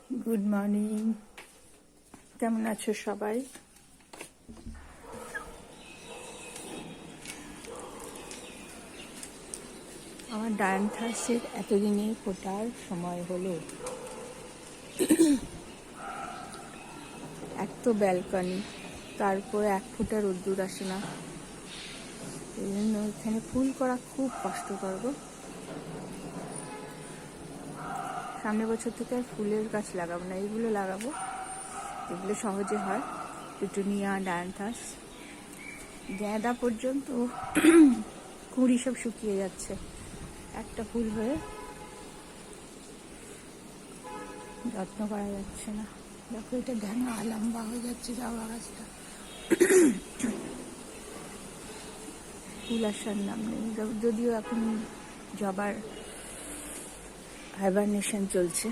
Good morning, কেমন আছো সবাই? আমার ডায়ান্থাসের এতদিনে ফোটার সময় হলো। এক তো ব্যালকনি, তারপরে 1 ফুটা রোদ্দুর আসে না, এই জন্য এখানে ফুল করা খুব কষ্টকর গো। সামনের বছর থেকে আর ফুলের গাছ লাগাবো না, এইগুলো লাগাবো, এগুলো সহজে হয়। পিটুনিয়া, ডায়ান্থাস, গাঁদা পর্যন্ত কুঁড়ি সব শুকিয়ে যাচ্ছে, একটা ফুল হয়ে যত্ন করা যাচ্ছে না। দেখো এটা ঢ্যাঙা লম্বা হয়ে যাচ্ছে জবা গাছটা, ফুল আসার নাম নেই। যদিও এখন জবার হাইবারনেশন চলছে।